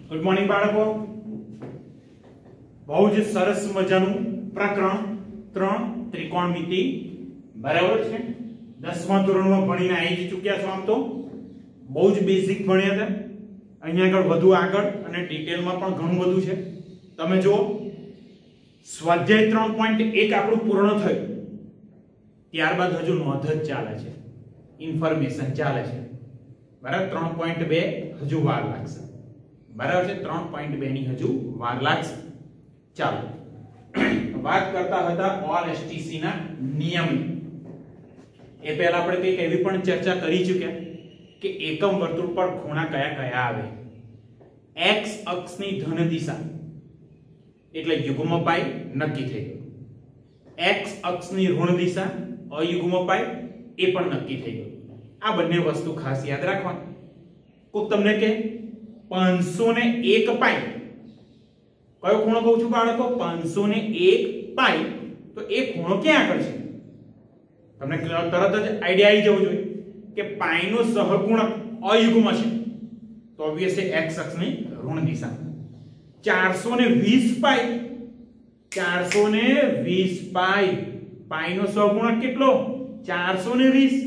Good morning બાળકો, બહુ જ સરસ મજાનું પ્રકરણ 3 ત્રિકોણમિતિ બરાબર છે. 10મા ધોરણમાં ભણીને આવી ચૂક્યા છો. આમ તો બહુ જ બેઝિક ભણ્યા હતા. અહીંયા આગળ વધુ આગળ અને ડિટેલમાં પણ ઘણું બધું છે. તમે જુઓ, સ્વાધ્યાય 3.1 આપણું પૂર્ણ થયું, ત્યારબાદ હજુ નોંધ જ ચાલે છે, ઇન્ફોર્મેશન ચાલે છે. બરાબર, 3.2 હજુ વાર લાગશે. બરાબર છે, 3.2 ની હજુ વાર લાગશે. ચાલો વાત કરતા હતા ઓલ એસટીસી ના નિયમની. એ પહેલા આપણે કંઈક એવી પણ ચર્ચા કરી ચૂક્યા કે એકમ વર્તુળ પર ખૂણા કયા કયા આવે. x અક્ષની ધન દિશા એટલે યુગ્મ પાઈ નક્કી થઈ ગયું. x અક્ષની ઋણ દિશા અયુગ્મ પાઈ એ પણ નક્કી થઈ ગયું. આ બંને વસ્તુ ખાસ યાદ રાખવાની. કોક તમને કે 501 પાઈ, કયો ખૂણો કહું છું બાળકો? 501 પાઈ. તો એ ખૂણો ક્યાં આગળ છે? તમને તરત જ આઈડિયા આવી જવો જોઈએ કે પાઈ નો સહગુણક અયુગ્મ છે, તો ઓબ્વિયસલી x અક્ષની ઋણ દિશા. 420 પાઈ, 420 પાઈ, પાઈ નો સહગુણક કેટલો? 420.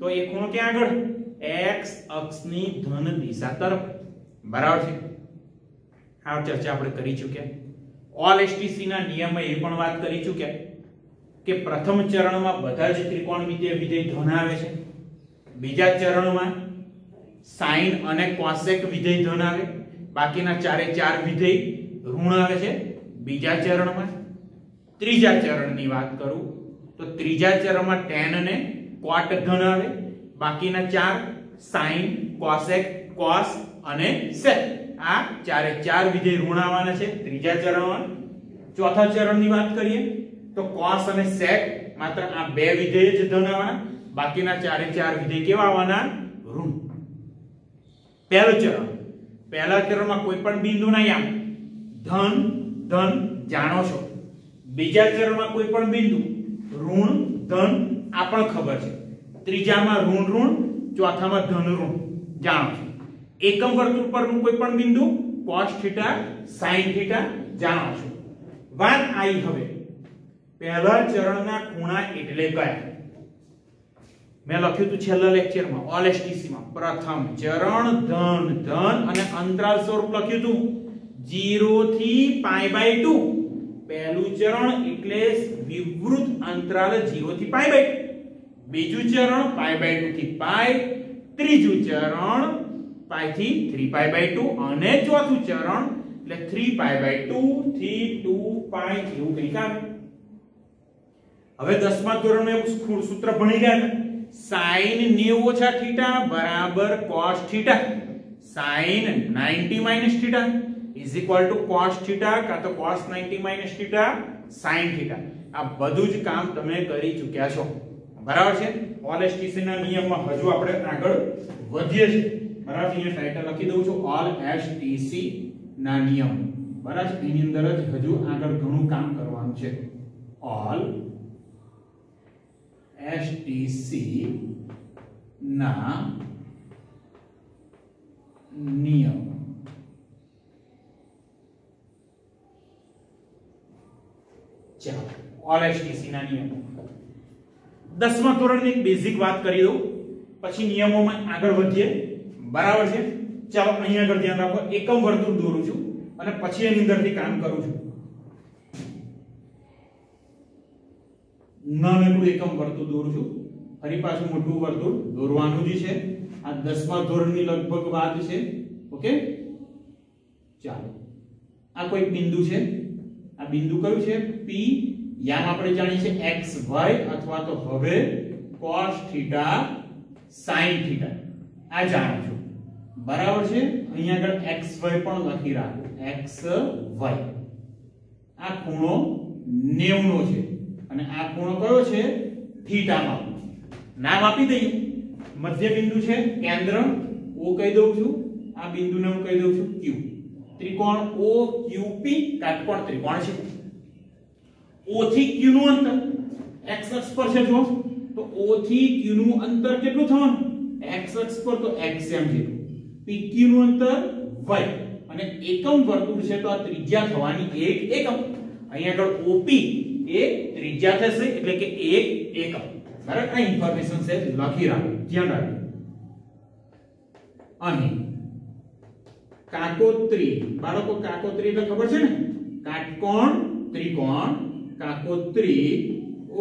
તો એ ખૂણો ક્યાં આગળ? x અક્ષની ધન દિશા તરફ. બરાબર છે. આ ચર્ચા આપણે કરી ચૂક્યા. ઓલ એસટીસી ના નિયમમાં એ પણ વાત કરી ચૂક્યા કે પ્રથમ ચરણમાં બધા જ ત્રિકોણમિતિય વિધેય ધન આવે છે. બીજા ચરણમાં સાઇન અને કોસેક વિધેય ધન આવે. બાકીના ચારે ચાર વિધેય ઋણ આવે છે બીજા ચરણમાં. ત્રીજા ચરણની વાત કરું તો ત્રીજા ચરણમાં tan અને cot ધન આવે. બાકીના ચાર સાઇન, કોસેક, કોસ અને sec, આ ચારે ચાર વિધેય ઋણ આવવાના છે ત્રીજા ચરણમાં. ચોથા ચરણની વાત કરીએ તો cos અને sec માત્ર આ બે વિધેય જ ધન આવવાના, બાકીના ચારે ચાર વિધેય કેવા આવવાના? ઋણ. પહેલું ચરણ, પહેલા ચરણમાં કોઈ પણ બિંદુના યામ ધન ધન જાણો છો. બીજા ચરણમાં કોઈ પણ બિંદુ ઋણ ધન આ પણ ખબર છે. ત્રીજામાં ઋણ ઋણ, ચોથામાં ધન ઋણ જાણો છો. એકમ વર્તુળ પરનું કોઈ પણ બિંદુ cos θ sin θ જાણો છો. વાત આવી હવે પહેલા ચરણના ખૂણા એટલે કયા? મેં લખ્યું હતું છેલ્લા લેક્ચરમાં ઓલ એસટીસી માં પ્રથમ ચરણ ધન ધન અને અંતરાલ સ્વરૂપ લખ્યું હતું 0 થી π/2. પહેલું ચરણ એટલે વિવૃત અંતરાલ 0 થી π/2. બીજું ચરણ π/2 થી π. ત્રીજું ચરણ π થી 3π/2 અને ચોથું ચરણ એટલે 3π/2 થી 2π એવું કંઈક આવે. હવે 10મા ધોરણમાં એવું સૂત્ર ભણી ગયા હતા, sin 90 - θ બરાબર cos θ. sin 90 - θ is equal to cos θ કાં તો cos 90 - θ sin θ. આ બધું જ કામ તમે કરી ચૂક્યા છો. બરાબર છે. ઓલ એસટીસી ના નિયમમાં હજુ આપણે આગળ વધીએ છીએ. બરાબર, અહીંયા ટાઇટલ લખી દઉં છું ઓલ એસટીસી ના નિયમ. બરાબર, એની અંદર જ હજુ આગળ ઘણું કામ કરવાનું છે. ઓલ એસટીસી ના નિયમ. ચાલો, ઓલ એસટીસી ના નિયમો. 10મા ધોરણની એક બેઝિક વાત કરી દઉં, પછી નિયમોમાં આગળ વધીએ. બરાબર છે. ચાલો, અહીંયા આગળ ધ્યાન રાખો. એકમ વર્તુળ દોરું છું અને પછી એની અંદરથી કામ કરું છું. નાનકડું એકમ વર્તુળ દોરું છું, ફરી પાછું મોટું વર્તુળ દોરવાનું જ છે. આ 10મા ધોરણની લગભગ વાત છે. ઓકે, ચાલો, આ કોઈ બિંદુ છે. આ બિંદુ કયું છે? P. યામ આપણે જાણીએ છીએ x y અથવા તો હવે cos θ sin θ આ જાણો છો. બરાબર છે. અહીંયા આગળ x y પણ લખી રાખો. x y. આ ખૂણો 90 નો છે અને આ ખૂણો કયો છે? થીટામાં. નામ આપી દઈએ. મધ્ય બિંદુ છે, કેન્દ્ર O કહી દઉં છું. આ બિંદુને હું કહી દઉં છું Q. ત્રિકોણ OQP કાટકોણ ત્રિકોણ છે. O થી Q નું અંતર x અક્ષ પર છે. જો તો O થી Q નું અંતર કેટલું થવાનું? x અક્ષ પર તો x જેમ જેટલું. PQ નું અંતર y અને એકમ વર્તુળ છે તો આ ત્રિજ્યા થવાની 1 એકમ. અહીંયા આગળ OP એ ત્રિજ્યા થશે એટલે કે 1 એકમ. બરાબર, આ ઇન્ફોર્મેશન છે લખી રાખો, ધ્યાન રાખો. અહીં કાકોત્રી, બાળકો કાકોત્રી એટલે ખબર છે ને, કાટકોણ ત્રિકોણ કાકોત્રી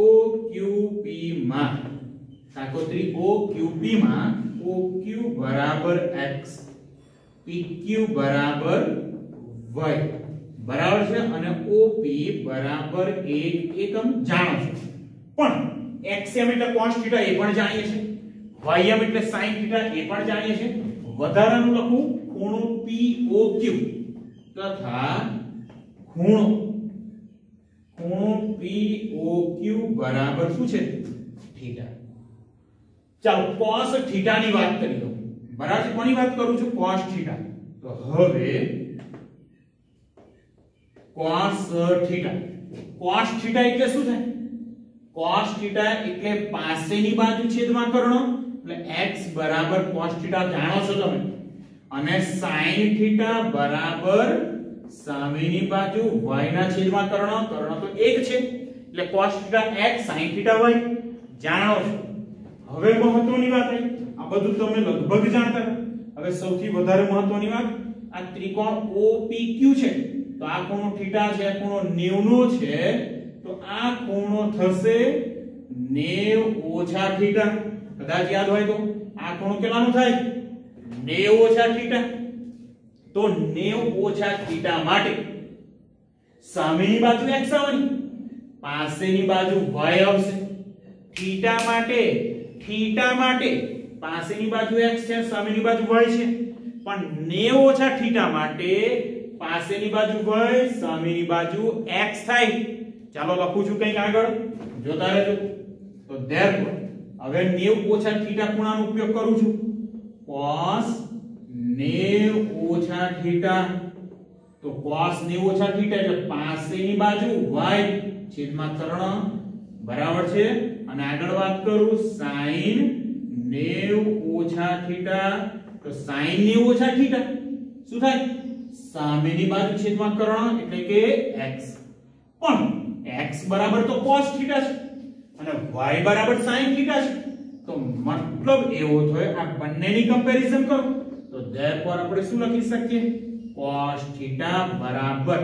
OQP માં, કાકોત્રી OQP માં OQ બરાબર x, PQ બરાબર y બરાબર છે અને OP બરાબર 1 એકમ જાણો છો. પણ xm એટલે cos θ એ પણ જાણીએ છીએ, ym એટલે sin θ એ પણ જાણીએ છીએ. વધારાનું લખું ખૂણો POQ તથા ખૂણો POQ બરાબર શું છે? થીટા. ચાલો cos θ ની વાત કરી લો. બરાબર છે, કોની વાત કરું છું? cos θ. તો હવે cos θ, cos θ એટલે શું થાય? cos θ એટલે પાસેની બાજુ છેદમાં કર્ણ એટલે x બરાબર cos θ જાણો છો તમે, અને sin θ બરાબર સામેની બાજુ y ના છેદમાં કર્ણ, કર્ણ તો 1 છે એટલે cos θ x sin θ y જાણો છો. હવે મહત્વની વાત આવી, આ બધું તમે લગભગ જાણતા હતા. હવે સૌથી વધારે મહત્વની વાત, આ ત્રિકોણ OPQ છે તો આ ખૂણો થીટા છે, ખૂણો 90 નો છે તો આ ખૂણો થશે 90 ઓછા થીટા. કદાચ યાદ હોય તો આ ખૂણો કેટલાનો થાય? 90 ઓછા થીટા. તો 90 ઓછા થીટા માટે સામેની બાજુ x આવવાની, પાસેની બાજુ y આવશે. થીટા માટે પાસેની બાજુ x છે, સામેની બાજુ y છે, પણ 90 ઓછા થીટા માટે પાસેની બાજુ y, સામેની બાજુ x થાય. ચાલો લખું છું કંઈક આગળ, જોતા રહેજો. તો therefore હવે 90 ઓછા થીટા ખૂણાનો ઉપયોગ કરું છું. cos 90 ઓછા થીટા, તો cos 90 ઓછા થીટા એટલે પાસેની બાજુ y છેદમાં કર્ણ બરાબર છે. અને આગળ વાત કરું sin 90 ઓછા થીટા, તો sin 90 ઓછા થીટા શું થાય? સામેની બાજુ છેદમાં કર્ણ એટલે કે x. પણ x બરાબર તો cos θ છે અને y બરાબર sin θ છે, તો મતલબ એવો થયો આ બંનેની કમ્પેરીઝન કરો તો therefore આપણે શું લખી શકીએ? cos θ બરાબર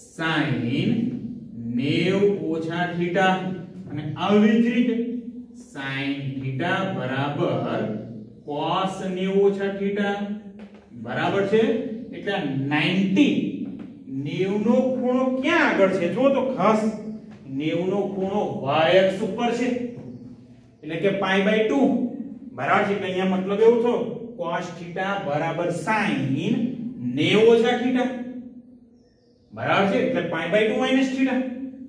sin 90 ઓછા થીટા, અને આવી જ રીતે sin θ બરાબર cos 90 ઓછા થીટા બરાબર છે. એટલે 90 નો ખૂણો ક્યાં આગળ છે? જો તો ખાસ 90 નો ખૂણો y અક્ષ ઉપર છે એટલે કે π/2 બરાબર છે. એટલે અહીંયા મતલબ એવું થયો cos θ બરાબર sin 90 ઓછા થીટા બરાબર છે, એટલે π/2 માઈનસ થીટા,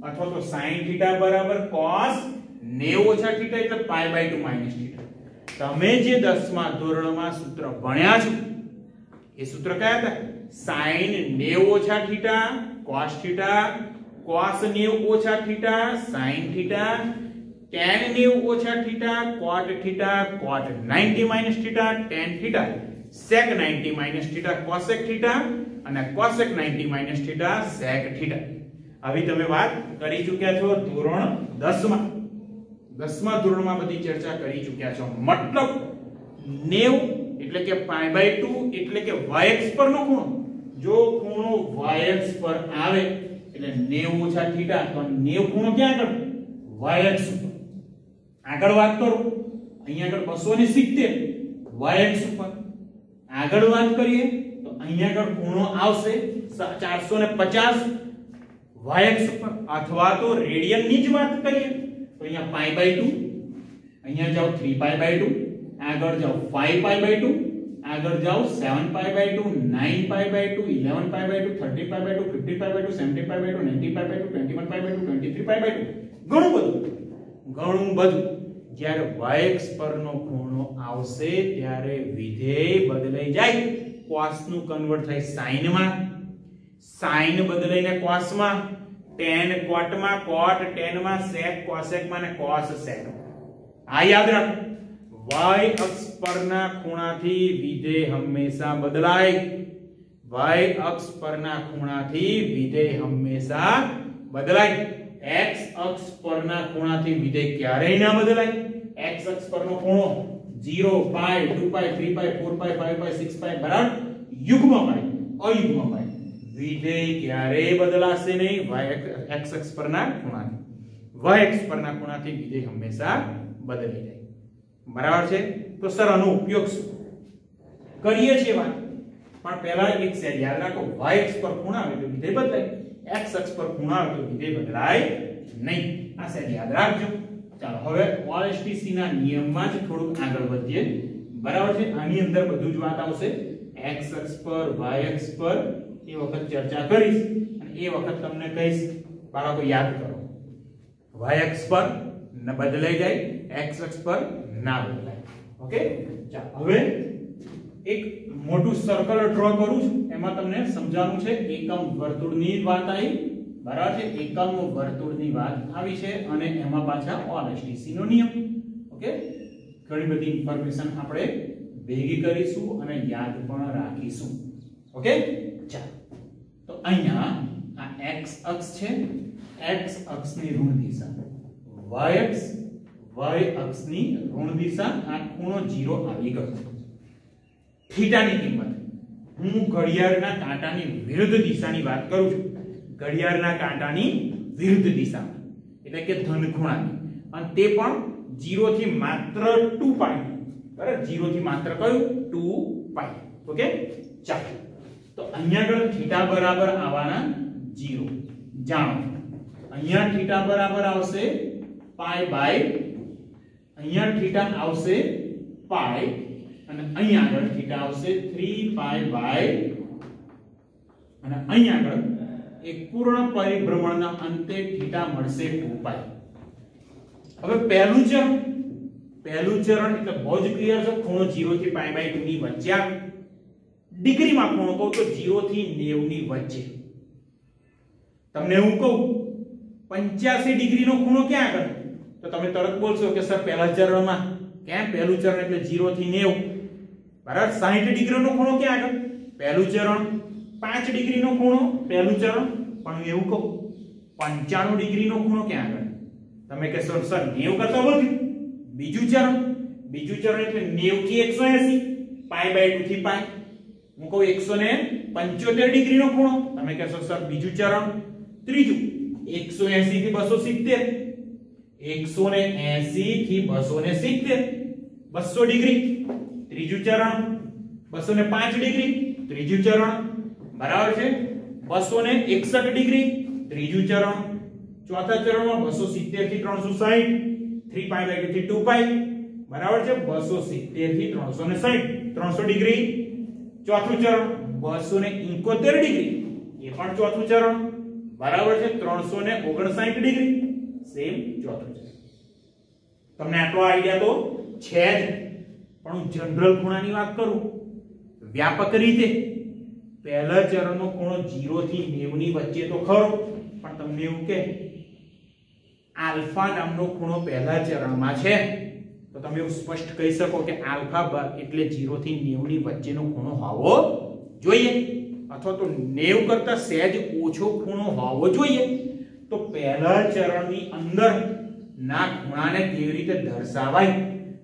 અથવા તો sin θ બરાબર cos 90 ઓછા થીટા એટલે π/2 માઈનસ થીટા. તમે જે 10મા ધોરણમાં સૂત્ર ભણ્યા છો એ સૂત્ર કયા હતા? sin 90 ઓછા થીટા cos θ, cos 90 ઓછા થીટા sin θ, tan 90 ઓછા theta cot θ, cot 90 minus theta tan θ, sec 90 minus theta cosec θ અને cosec 90 માઈનસ થીટા sec θ. આવી તમે વાત કરી ચૂક્યા છો ધોરણ 10માં. 10મા ધોરણમાં બધી ચર્ચા કરી ચૂક્યા છો. મતલબ 90 એટલે કે π/2 એટલે કે y અક્ષ પરનો ખૂણો, જો ખૂણો y અક્ષ પર આવે એટલે 90 ઓછા થીટા, તો 90 ખૂણો ક્યાં આગળ? y અક્ષ ઉપર. આગળ વાત કરું, અહીંયા આગળ 270 y અક્ષ ઉપર. આગળ વાત કરીએ તો અહીંયા આગળ ખૂણો આવશે 450 y અક્ષ ઉપર, અથવા તો રેડિયન ની જ વાત કરીએ તો અહીંયા π/2, અહીંયા જાઓ 3π/2, આગળ જાઓ 5π/2, આગળ જાઓ 7π/2, 9π/2, 11π/2, 13π/2, 15π/2, 17π/2, 19π/2, 21π/2, 23π/2. ઘણું બધું. જ્યારે y અક્ષ પરનો ખૂણો આવશે ત્યારે વિધેય બદલાઈ જાય, cos નું કન્વર્ટ થાય sin માં, sin બદલાઈને cos માં, tan cot માં, cot tan માં, sec cosec માં અને cos sec. આ યાદ રાખો, y અક્ષ પરના ખૂણાથી વિધેય હંમેશા બદલાય. y અક્ષ પરના ખૂણાથી વિધેય હંમેશા બદલાય. x અક્ષ પરના ખૂણાથી વિધેય ક્યારેય ના બદલાય. x અક્ષ પરનો ખૂણો 0 π 2 π 3 π 4 π 5 π 6 π બરાબર યુગ્મ પાય અયુગ્મ પાય. વિધેય ક્યારેય બદલાશે નહીં x અક્ષ પરના ખૂણાથી. y અક્ષ પરના ખૂણાથી વિધેય હંમેશા બદલી જાય. બરાબર છે. તો સર આનો ઉપયોગ શું કરીએ છીએ વાત, પણ પહેલા એક સેટ યાદ રાખો. y અક્ષ પર ખૂણા આવે તો વિધેય બદલાય, x અક્ષ પર ખૂણા આવે તો વિધેય બદલાય નહીં. આ સેટ યાદ રાખજો. ચાલો હવે OLSTC ના નિયમમાં જ થોડું આગળ વધીએ. બરાબર છે. આની અંદર બધું જ વાત આવશે. x અક્ષ પર y અક્ષ પર એ વખત ચર્ચા કરીશ અને એ વખત તમને કહીશ બાળકો યાદ કરો. y અક્ષ પર ન બદલાઈ જાય, x અક્ષ પર ના બદલાય. ઓકે. ચાલો હવે એક મોટું સર્કલ ડ્રો કરું છું. એમાં તમને સમજાવવાનું છે. એકમ વર્તુળની વાત આવી. બરાબર છે. એકમ વર્તુળની વાત આવી છે અને એમાં પાછા OLSTC નો નિયમ. ઓકે. ઘણી બધી ઇન્ફોર્મેશન આપણે ભેગી કરીશું અને યાદ પણ રાખીશું. ઓકે. ચાલો તો અહીંયા આ x અક્ષ છે. x અક્ષની ઋણ દિશા, y અક્ષ અક્ષની ઋણ દિશા. આ ખૂણો 0 આવી ગયો. થીટાની કિંમત હું ઘડિયાળના કાંટાની વિરુદ્ધ દિશાની વાત કરું છું. ઘડિયાળના કાંટાની વિરુદ્ધ દિશામાં એટલે કે ધન ખૂણાની, અને તે પણ 0 થી માત્ર 2 π. બરાબર. 0 થી માત્ર કયું 2 π. ઓકે. ચાલો તો અહીંયા આગળ થીટા બરાબર આવવાના 0 જાણો. અહીંયા થીટા બરાબર આવશે π/, અહીંયા થીટા આવશે π અને અહીંયા આગળ થીટા આવશે 3π/, અને અહીંયા આગળ એક પૂર્ણ પરિભ્રમણના અંતે થીટા મળશે 2π. હવે પહેલું ચરણ એટલે બહુ જ ક્લિયર છે. ખૂણો 0 થી π/2 ની વચ્ચે આવે. ડિગ્રીમાં ખૂણો કહું તો 0 થી 90 ની વચ્ચે. તમને હું કહું 85 ડિગ્રીનો ખૂણો ક્યાં આગળ, તો તમે તરત બોલશો કે સર પહેલા ચરણમાં. કેમ? પહેલું ચરણ એટલે 0 થી 90. બરાબર. 60 ડિગ્રીનો ખૂણો ક્યાં આગળ? પહેલું ચરણ. 5 ડિગ્રીનો ખૂણો પહેલું ચરણ. પણ એવું કહું 95 ડિગ્રીનો ખૂણો ક્યાં આગળ? તમે કહેશો સર 90 કરતા વધુ. બીજું ચરણ એટલે 90 થી 180, π/2 થી π. હું કહું 175 ડિગ્રીનો ખૂણો. તમે કહેશો સર બીજું ચરણ. ત્રીજું 180 થી 270, 180 થી 270, 200 ડિગ્રી. ત્રીજું ચરણ 205 ડિગ્રી. ત્રીજું ચરણ. બરાબર છે. 261 ડિગ્રી. ત્રીજું ચરણ. ચોથા ચરણમાં 270 થી 360, 3π/2 થી 2π. બરાબર છે. 270 થી 360, 300 ડિગ્રી. ચોથું ચરણ 271 ડિગ્રી. એ પણ ચોથું ચરણ. બરાબર છે. 359 ડિગ્રી. સેમ ચોથું ચરણ. તમને આટલો આઈડિયા તો છે જ. પણ હું જનરલ ખૂણાની વાત કરું વ્યાપક રીતે. પહેલા ચરણનો ખૂણો 0 થી 90 ની વચ્ચે તો ખરો, પણ તમને એવું કે આલ્ફા નામનો ખૂણો પહેલા ચરણમાં છે, તો તમે એવું સ્પષ્ટ કહી શકો કે આલ્ફા એટલે 0 થી 90 ની વચ્ચેનો ખૂણો હોવો જોઈએ, અથવા તો 90 કરતા સહેજ ઓછો ખૂણો હોવો જોઈએ. તો પહેલા ચરણની અંદર ના ખૂણાને કેવી રીતે દર્શાવાય?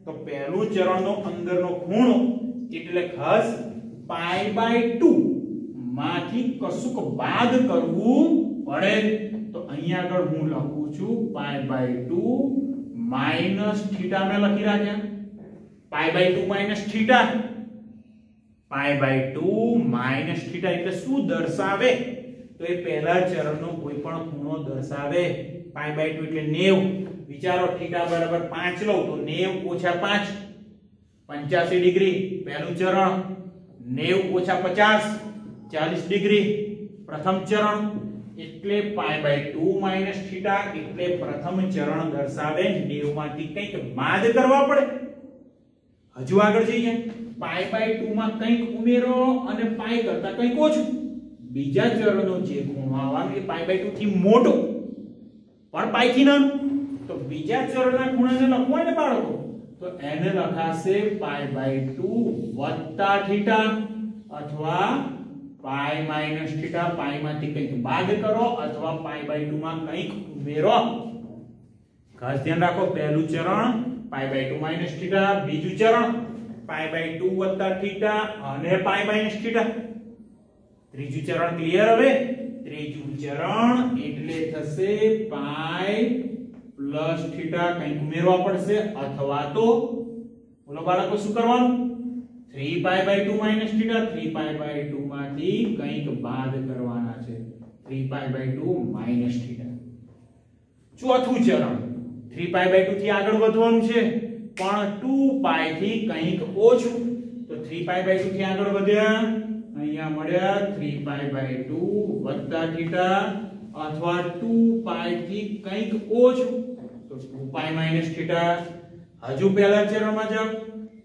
તો પહેલું ચરણનો અંદરનો ખૂણો એટલે ખાસ π/2 માંથી કશુંક બાદ કરવું પડે. તો અહીંયા આગળ હું લખું છું π/2 માઈનસ થીટા મેં લખી રાખ્યા. π/2 માઈનસ થીટા. π/2 માઈનસ થીટા એટલે શું દર્શાવે? તો એ પહેલા ચરણનો કોઈ પણ ખૂણો દર્શાવે. π/2 એટલે 90. વિચારો થીટા બરાબર 5 લો તો 90 ઓછા 5 85 ડિગ્રી પહેલું ચરણ. 90 ઓછા 50 40 ડિગ્રી પ્રથમ ચરણ. એટલે π/2 માઈનસ થીટા એટલે પ્રથમ ચરણ દર્શાવે. 90 માંથી કંઈક બાદ કરવા પડે. હજુ આગળ જઈએ. π/2 માં કંઈક ઉમેરો અને π કરતા કંઈક ઓછું. બીજા ચરણનો જે ખૂણો આવવાનો એ π/2 થી મોટો પણ π થી નાનો. તો બીજા ચરણના ખૂણાને લખવું હોય ને બાળકો, તો તો એને લખાશે π/2 વત્તા થીટા અથવા પાઈ માઈનસ થીટા. પાઈ માંથી કંઈક બાદ કરો અથવા π/2 માં કંઈક ઉમેરો. ખાસ ધ્યાન રાખો, પહેલું ચરણ π/2 માઈનસ થીટા, બીજું ચરણ π/2 વત્તા થીટા અને પાઈ માઈનસ થીટા. ત્રીજું ચરણ ક્લિયર? હવે ત્રીજું ચરણ એટલે થશે પાઈ પ્લસ થીટા, કંઈક ઉમેરવા પડશે અથવા તો બોલો બાળકો શું કરવાનું? 3π/2 માઈનસ થીટા, 3π/2 માંથી કંઈક બાદ કરવાના છે, 3π/2 માઈનસ થીટા. ચોથું ચરણ 3π/2 થી આગળ વધવાનું છે પણ 2π થી કંઈક ઓછું. તો 3π/2 થી આગળ વધ્યા, અહીંયા મળ્યા 3π/2 વત્તા થીટા અથવા 2π થી કંઈક ઓછું તો 2π માઈનસ થીટા. હજુ પહેલા ચરણમાં જાવ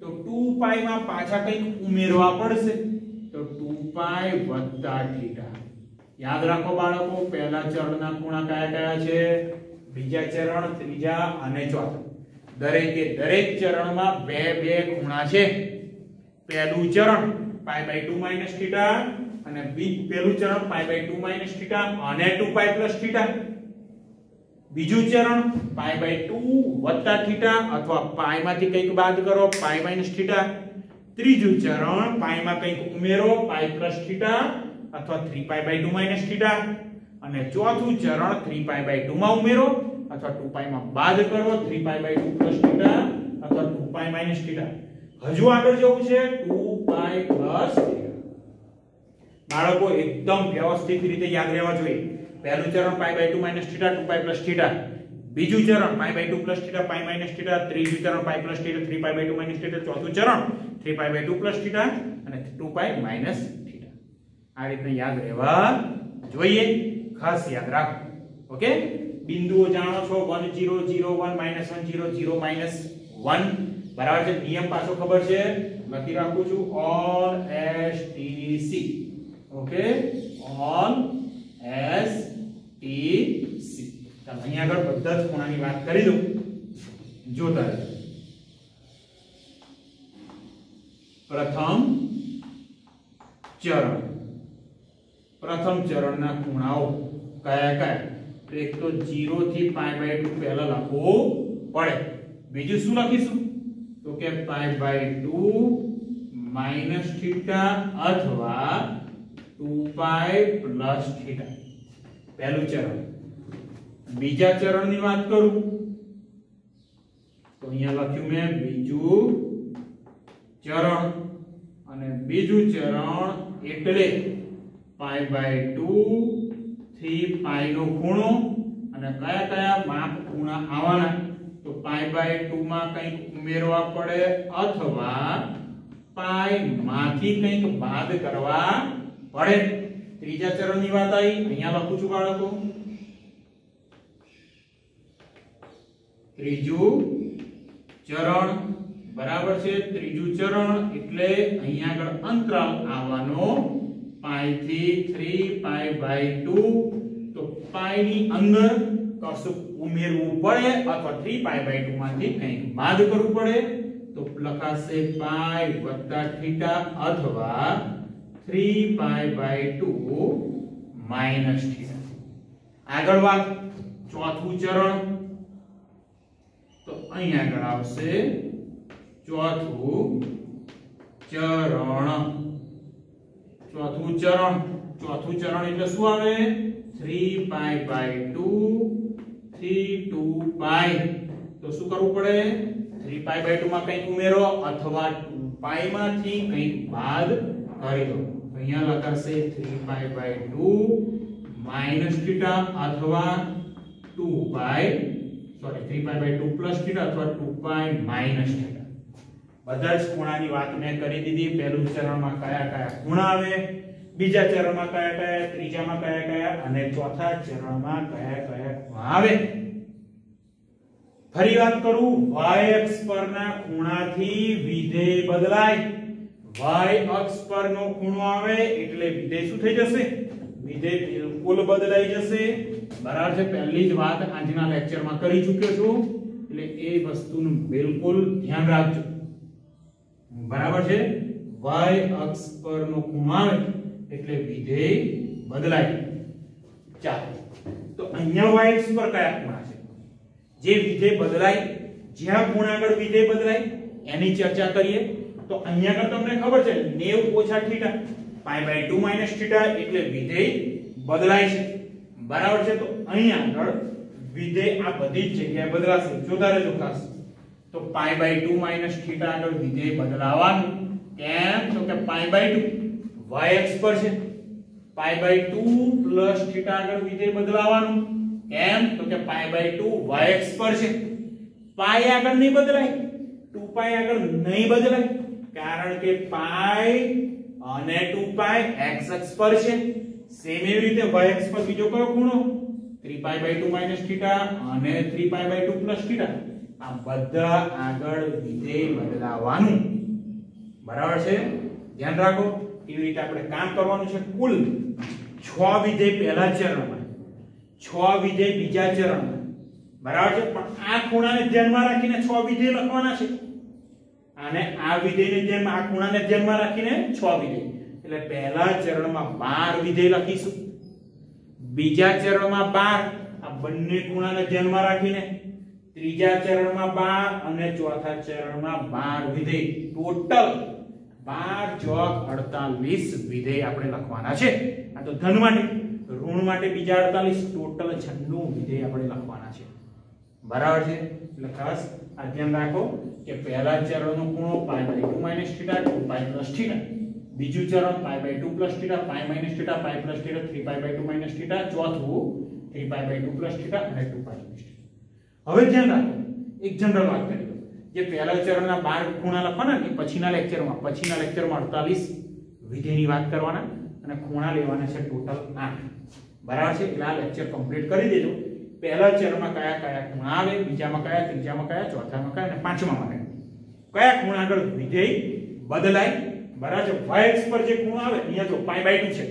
તો 2π માં પાછા કંઈક ઉમેરવા પડશે તો 2π વત્તા થીટા. યાદ રાખો બાળકો, પહેલા ચરણના ખૂણા કયા કયા છે? બીજા ચરણ, ત્રીજા અને ચોથા. દરેકે દરેક ચરણમાં બે બે ખૂણા છે. પહેલું ચરણ π/2 માઈનસ થીટા અને પહેલું ચરણ π/2 માઈનસ થીટા અને 2π પ્લસ થીટા. બીજું ચરણ π/2 વત્તા થીટા અથવા પાઈ માંથી કંઈક બાદ કરો, પાઈ માઈનસ થીટા. ત્રીજું ચરણ પાઈ માં કંઈક ઉમેરો, પાઈ પ્લસ થીટા અથવા 3π/2 માઈનસ થીટા. અને ચોથું ચરણ 3π/2 માં ઉમેરો અથવા 2π માં બાદ કરો, 3π/2 પ્લસ થીટા અથવા 2π માઈનસ થીટા. હજુ આગળ જવું છે 2π પ્લસ થીટા. બાળકો એકદમ વ્યવસ્થિત રીતે યાદ રહેવા જોઈએ. પહેલું ચરણ π/2 માઈનસ થીટા, 2π પ્લસ થીટા. બીજું ચરણ π/2 plus theta, pi minus theta. ત્રીજું ચરણ pi plus theta, 3π/2 minus theta. ચોથું ચરણ 3π/2 પ્લસ થીટા અને 2π માઈનસ થીટા. આ રીતે યાદ રહેવા જોઈએ. ખાસ યાદ રાખો. ઓકે, બિંદુઓ જાણો છો 1 0 0 1 -1 0 0 -1 બરાબર છે. નિયમ પાછો ખબર છે, લખી રાખું છું all STC. Okay, all STC. ચાલો અહીંયા આગળ બધા જ ખૂણાની વાત કરી દઉં. જોતા રહો. પ્રથમ ચરણના ખૂણાઓ કયા કયા? એક તો 0 થી π/2 પહેલા લખવું પડે. બીજું શું લખીશું? તો કે π/2 માઈનસ થીટા અથવા 2π પ્લસ થીટા. પહેલું ચરણ. બીજા ચરણની વાત કરું તો અહીંયા લખ્યું મેં બીજું ચરણ. અને બીજું ચરણ એટલે π/2 થી π નો ખૂણો અને કયા કયા માપ ખૂણા આવવાના? તો π/2 માં કંઈક ઉમેરવા પડે અથવા π માંથી કંઈક બાદ કરવા પડે. ત્રીજા ચરણની વાત આવી, અહીંયા લખું છું બાળકો. ત્રીજું ચરણ બરાબર છે. ત્રીજું ચરણ એટલે અહીંયા આગળ અંતરાલ આવવાનો π થી 3π/2. તો π ની અંદર કશું ઉમેરવું પડે અથવા 3π/2 માંથી કંઈક બાદ કરવું પડે તો લખાશે π વત્તા થીટા અથવા 3π/2 માઈનસ થીટા. આગળ વાત ચોથું ચરણ. તો અહીં આગળ આવશે ચોથું ચરણ. ચોથું ચરણ એટલે શું આવે? 3π/2 થી 2π. તો શું કરવું પડે? 3π/2 માં કંઈક ઉમેરો અથવા 2π માંથી કંઈક બાદ કરી દો. અહીંયા લખાશે 3π/2 માઈનસ થીટા અથવા 2π 3π/2 પ્લસ થીટા અથવા 2π માઈનસ થીટા. બધા જ ખૂણાની વાત મેં કરી દીધી. પહેલું ચરણમાં કયા કયા ખૂણા આવે, બીજા ચરણમાં કયા કયા, ત્રીજામાં કયા કયા અને ચોથા ચરણમાં કયા કયા ખૂણા આવે. ફરી વાત કરું, y અક્ષ પરના ખૂણાથી વિધેય બદલાય. y અક્ષ પરનો ખૂણો આવે એટલે વિધેય શું થઈ જશે? વિધેય બિલકુલ બદલાઈ જશે. બરાબર છે. પહેલી જ વાત આજના લેક્ચરમાં કરી ચૂક્યો છું. એટલે એ વસ્તુનું બિલકુલ ધ્યાન રાખજો. બરાબર છે. y અક્ષ પરનો ખૂણો આવે એટલે વિધેય બદલાય. ચાલો તો અહીંયા y અક્ષ પર કયા ખૂણા છે? જે વિધેય બદલાય, જ્યાં ખૂણા આગળ વિધેય બદલાય એની ચર્ચા કરીએ. તો અહીંયા આગળ તમને ખબર છે 90 - θ π/2 - θ એટલે વિધેય બદલાય છે. બરાબર છે. તો અહીંયા આગળ વિધેય આ બધી જ જગ્યાએ બદલાશે. જોતા રહેજો ખાસ. તો π/2 - θ આગળ વિધેય બદલાવાનું. કેમ? તો કે π/2 y અક્ષ પર છે. π/2 + θ આગળ વિધેય બદલાવાનું. કેમ? તો કે π/2 y અક્ષ પર છે. π આગળ નહીં બદલાય, 2π આગળ નહીં બદલાય, કારણ કે π અને 2π x અક્ષ પર છે. સેમ એવી રીતે y અક્ષ પર બીજો કયો ખૂણો? 3π/2 - θ અને 3π/2 + θ. આ બધા આગળ વિધેય બદલાવાનું. બરાબર છે. ધ્યાન રાખો કેવી રીતે આપણે કામ કરવાનું છે. કુલ 6 વિધેય પહેલા ચરણમાં, 6 વિધેય બીજા ચરણમાં. બરાબર છે. પણ આ ખૂણાને ધ્યાનમાં રાખીને 6 વિધેય લખવાના છે. અને આ વિધેયને ધ્યાનમાં, આ ખૂણાને ધ્યાનમાં રાખીને 6 વિધેય. એટલે પહેલા ચરણમાં 12 વિધેય લખીશું. બીજા ચરણમાં 12, આ બંને ખૂણાને ધ્યાનમાં રાખીને. ત્રીજા ચરણમાં 12 અને ચોથા ચરણમાં 12 વિધેય. ટોટલ 12 + 48 વિધેય આપણે લખવાના છે. આ તો ધન માટે. ઋણ માટે બીજા 48, ટોટલ 96 વિધેય આપણે લખવાના છે. બરાબર છે. એટલે ખાસ આ ધ્યાન રાખો કે પહેલા ચરણનો ખૂણો π/2 - θ 2π + θ. બીજું ચરણ π/2 + θ, π - θ, π + θ, 3π/2 - θ. ચોથું 3π/2 + θ અને 2π + θ. હવે ધ્યાન રાખો એક જનરલ વાત કરી દો. જે પહેલા ચરણના 12 ખૂણા લખવાના કે પછીના લેક્ચરમાં 48 વિધેયની વાત કરવાના અને ખૂણા લેવાના છે ટોટલ 8. બરાબર છે. એટલે આ લેક્ચર કમ્પ્લીટ કરી દેજો. પહેલા ચરણમાં કયા કયા ખૂણા આવે, બીજામાં કયા, ત્રીજામાં કયા, ચોથામાં કયા અને પાંચમામાં કયા ખૂણા આગળ વિધેય બદલાય. બરાબર છે. y અક્ષ પર જે ખૂણો આવે અહીંયા જો π/2 છે,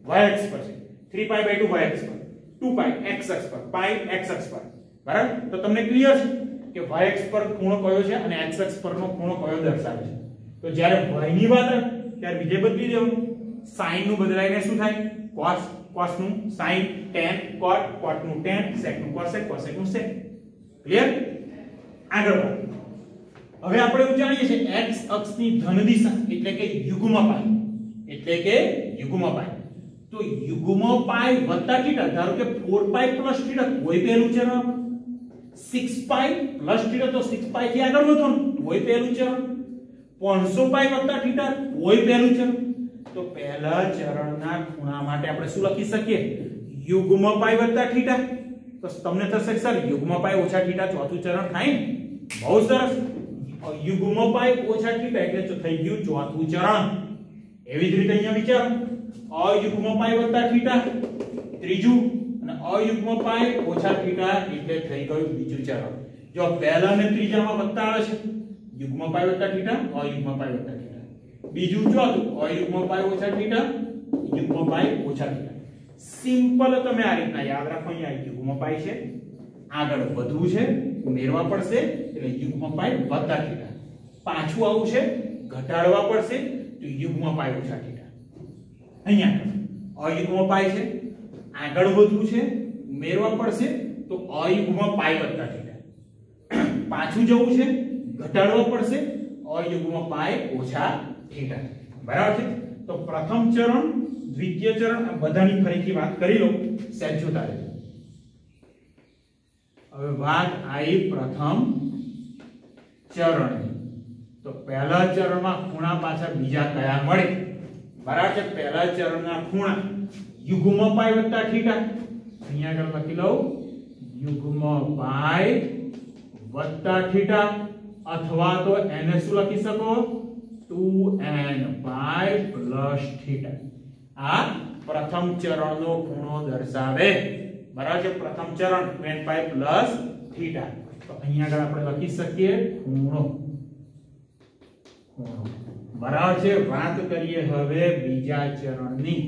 y અક્ષ પર છે. 3π/2 y અક્ષ પર, 2π x અક્ષ પર, π x અક્ષ પર. બરાબર. તો તમને ક્લિયર છે કે y અક્ષ પર ખૂણો કયો છે અને x અક્ષ પરનો ખૂણો કયો દર્શાવે છે. તો જ્યારે y ની વાત આવે ત્યારે વિધેય બદલી દેવાનું. sin નું બદલાઈને શું થાય? cos, cos નું sin, tan cot, cot નું tan, sec નું cosec, cosec નું sec. ક્લિયર? આગળ વધો. હવે આપણે એવું જાણીએ છીએ x અક્ષની ધન દિશા એટલે કે યુગ્મ પાઈ. એટલે કે યુગ્મ પાઈ. તો યુગ્મ પાઈ વત્તા θ. ધારો કે 4π + θ કોઈ પહેલું ચરણ, 6π + θ તો 6π થી આગળ વધો કોઈ પહેલું ચરણ, 500π વત્તા θ કોઈ પહેલું ચરણ. તો પહેલા ચરણના ખૂણા માટે આપણે શું લખી શકીએ? યુગ્મ પાઈ વત્તા θ. તો તમને થશે સર યુગ્મ પાઈ ઓછા θ ચોથું ચરણ થાય ને? બહુ સરસ. યુગ્મ પાઈ ઓછા θ એટલે થઈ ગયું ચોથું ચરણ. એવી જ રીતે અહીંયા વિચારો અયુગ્મ પાઈ વત્તા θ ત્રીજું અને અયુગ્મ પાઈ ઓછા θ એટલે થઈ ગયું બીજું ચરણ. જો પહેલા અને ત્રીજામાં વત્તા આવે છે યુગ્મ પાઈ વત્તા θ, અયુગ્મ પાઈ વત્તા θ. બીજું ચોથું અયુગ્મ પાઈ ઓછા θ, યુગ્મ પાઈ ઓછા θ. સિમ્પલ તમે આ રીતના યાદ રાખો. અહીંયા યુગ્મ પાઈ છે, આગળ વધવું છે, ઉમેરવા પડશે એટલે યુગ્મ પાઈ વત્તા θ. પાછું આવું છે, ઘટાડવા પડશે તો યુગ્મ પાઈ ઓછા θ. અહીંયા અયુગ્મ પાઈ છે, આગળ વધવું છે, ઉમેરવા પડશે તો અયુગ્મ પાઈ વત્તા θ. પાછું જવું છે, ઘટાડવા પડશે અયુગ્મ પાઈ ઓછા θ. બરાબર છે. તો પ્રથમ ચરણ, દ્વિતીય ચરણ આ બધાની ફરીથી વાત કરી લો. સેજ જોતા રહેજો. હવે વાત આવી પ્રથમ ચરણ. તો પહેલા ચરણમાં ખૂણા પાછા બીજા કયા મળે? બરાબર છે. પહેલા ચરણના ખૂણા યુગ્મ પાઈ વત્તા θ. અહીંયા આગળ લખી લઉં યુગ્મ પાઈ વત્તા θ અથવા તો એને શું લખી શકો? 2n pi plus θ. આ પ્રથમ ચરણનો ખૂણો દર્શાવે. બરાબર છે. પ્રથમ ચરણ 2n પાઈ પ્લસ θ. તો અહીંયા આગળ આપણે લખી શકીએ ખૂણો. ખૂણો. બરાબર છે. વાત કરીએ હવે બીજા ચરણની.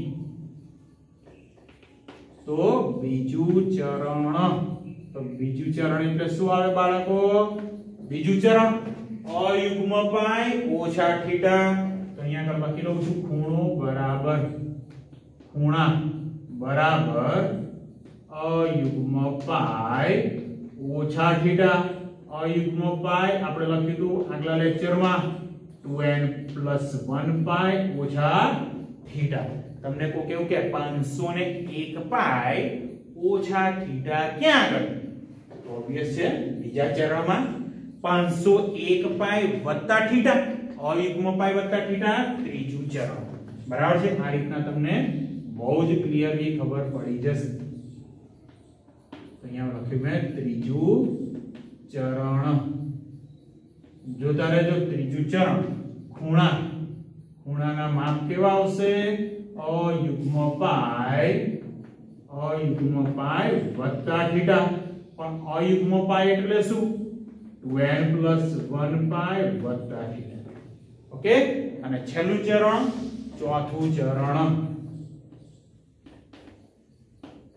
તો બીજું ચરણ તો બીજું ચરણ એટલે શું આવે બાળકો? બીજું ચરણ અયુગ્મ પાઈ ઓછા થીટા. તો અહીંયા આગળ લખી લઉં છું ખૂણો બરાબર ખૂણા બરાબર અયુગ્મ પાઈ ઓછા થીટા. અયુગ્મ પાઈ આપણે લખ્યું હતું આગલા લેક્ચરમાં 2n + 1 પાઈ ઓછા થીટા. તમને કો કેવું કે 501 પાઈ ઓછા થીટા ક્યાં આગળ? તો ઓબવિયસ છે બીજા ચરણમાં 501 પાઈ વત્તા થીટા. અયુગ્મ પાઈ વત્તા થીટા ત્રીજું ચરણ. બરાબર છે? આ રીતના તમને બહુ જ ક્લિયરલી ખબર પડી જશે. અહીંયા લખ્યું મેં ત્રીજું ચરણ. જોતા રહેજો ત્રીજું ચરણ. ખૂણાના માપ કેવા આવશે? અયુગ્મ પાઈ વત્તા થીટા. પણ અયુગ્મ પાઈ એટલે શું? 2n + 1 પાઈ વત્તા થીટા. ઓકે? અને છેલ્લું ચરણ ચોથું ચરણ.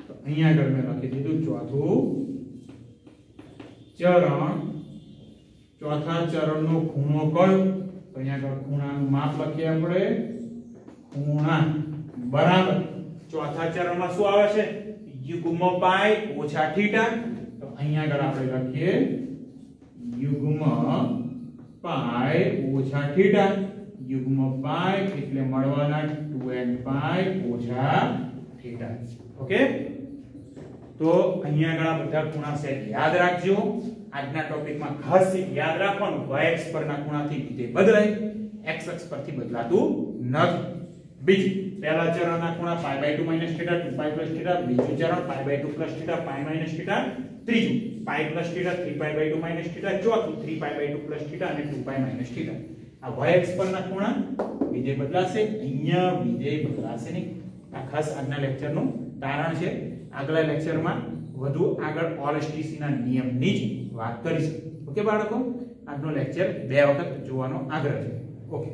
તો અહીંયા આગળ મેં લખી દીધું ચોથું ચરણ. ચોથા ચરણનો ખૂણો કયો? તો અહીંયા આગળ ખૂણાનું માપ લખીએ આપણે. ખૂણા બરાબર ચોથા ચરણમાં શું આવે છે? યુગ્મ પાઈ ઓછા થીટા. તો અહીંયા આગળ આપણે લખીએ યુગ્મ પાઈ ઓછા થીટા. યુગ્મ પાઈ એટલે મળવાના 2n પાઈ ઓછા થીટા. ઓકે? તો અહીંયા આગળ બધા ખૂણા સેટ યાદ રાખજો. આજના ટોપિકમાં ખાસ યાદ રાખવાનું y અક્ષ પરના ખૂણાથી વિધેય બદલાય, x અક્ષ પરથી બદલાતું નથી. બીજું પહેલા ચરણના ખૂણા π/2 - θ 2π + θ. બીજું ચરણ π/2 + θ π - θ. ત્રીજું π + θ 3π/2 - θ. ચોથું 3π/2 + θ અને 2π - θ. આ y અક્ષ પરના ખૂણા વિધેય બદલાશે, અહીંયા વિધેય બદલાશે નહીં. આ ખાસ આજના લેક્ચરનું તારણ છે. આગલા લેક્ચરમાં વધુ આગળ OLSTC ના નિયમની જ વાત કરીશું. ઓકે બાળકો? આજનો લેક્ચર 2 વખત જોવાનો આગ્રહ છે. ઓકે.